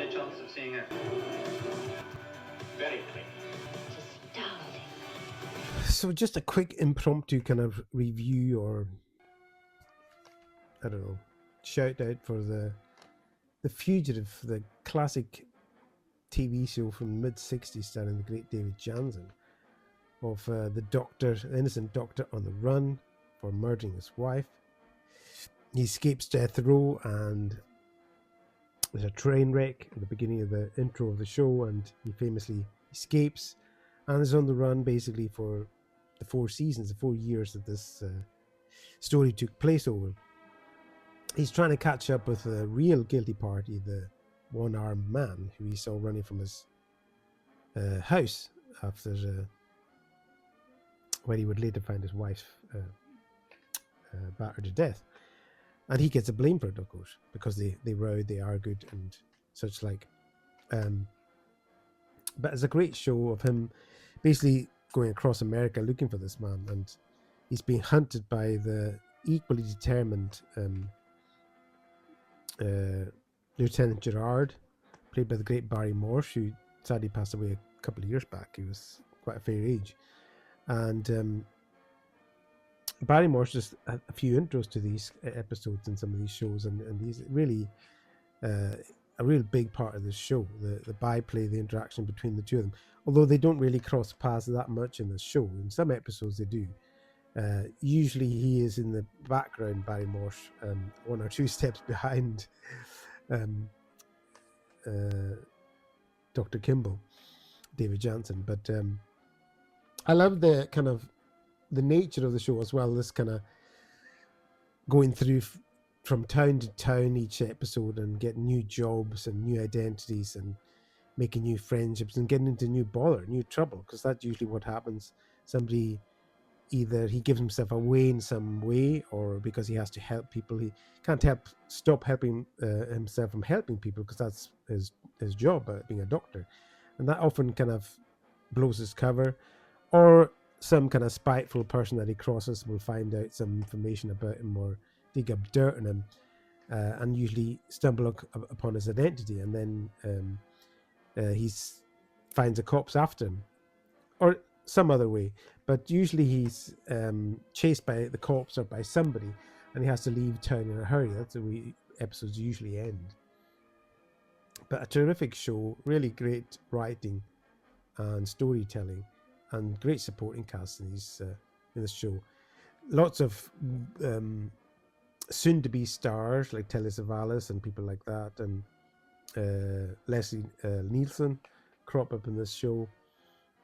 any chance of seeing it? Very clean. Astounding. So just a quick impromptu kind of review, or I don't know, shout out for the Fugitive, the classic TV show from the mid-60s starring the great David Janssen, of the innocent doctor on the run for murdering his wife. He escapes death row, and there's a train wreck at the beginning of the intro of the show, and he famously escapes and is on the run basically for the 4 seasons, the 4 years that this story took place over. He's trying to catch up with the real guilty party, the one-armed man who he saw running from his house after where he would later find his wife battered to death. And he gets a blame for it, of course, because they rowed, they argued, and such like. But it's a great show of him basically going across America looking for this man, and he's being hunted by the equally determined Lieutenant Gerard, played by the great Barry Morse, who sadly passed away a couple of years back. He was quite a fair age. And Barry Morse just had a few intros to these episodes in some of these shows, and he's really a real big part of the show, the byplay, the interaction between the two of them. Although they don't really cross paths that much in the show. In some episodes they do. Usually he is in the background, Barry Morse, 1 or 2 steps behind Dr. Kimball, David Janssen. But I love the kind of the nature of the show as well. This kind of going through from town to town each episode and getting new jobs and new identities and making new friendships and getting into new bother, new trouble, because that's usually what happens. Somebody, either he gives himself away in some way, or because he has to help people, he can't stop helping himself from helping people, because that's his job, being a doctor. And that often kind of blows his cover. Or some kind of spiteful person that he crosses will find out some information about him or dig up dirt on him, and usually stumble upon his identity, and then he finds the cops after him, or some other way. But usually he's chased by the cops or by somebody, and he has to leave town in a hurry. That's the way episodes usually end. But a terrific show, really great writing and storytelling, and great supporting cast in this show. Lots of soon-to-be stars like Telly Savalas and people like that, and Leslie Nielsen crop up in this show.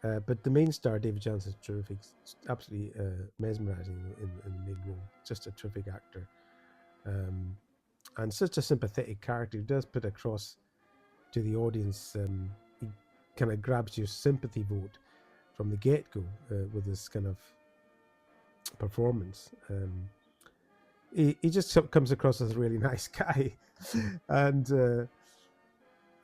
But the main star, David Janssen, is terrific. It's absolutely mesmerizing in the main role. Just a terrific actor. And such a sympathetic character. He does put across to the audience. He kind of grabs your sympathy vote from the get-go with this kind of performance. He just comes across as a really nice guy. And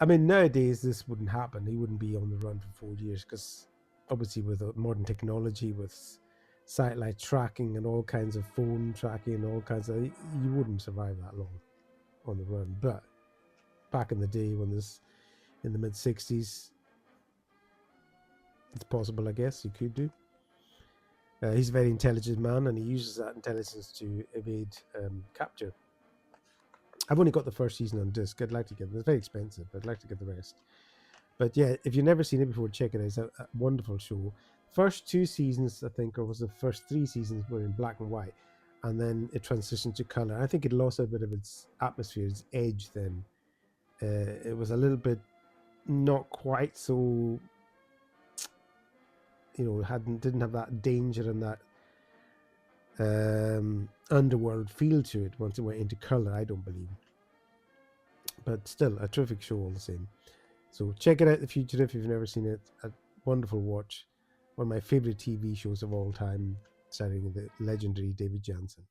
I mean, nowadays this wouldn't happen. He wouldn't be on the run for 4 years, because obviously with modern technology, with satellite tracking and all kinds of phone tracking and all kinds of, you wouldn't survive that long on the run. But back in the day, when this, in the mid-60s, it's possible, I guess. You could do. He's a very intelligent man, and he uses that intelligence to evade capture. I've only got the first season on disc. I'd like to get it. It's very expensive, but I'd like to get the rest. But yeah, if you've never seen it before, check it out. It's a wonderful show. First 2 seasons, I think, or was the first 3 seasons, were in black and white, and then it transitioned to color. I think it lost a bit of its atmosphere, its edge then. It was a little bit not quite so, didn't have that danger and that underworld feel to it once it went into color, I don't believe. But still, a terrific show all the same. So check it out, The Fugitive, if you've never seen it. A wonderful watch. One of my favorite TV shows of all time, starring the legendary David Janssen.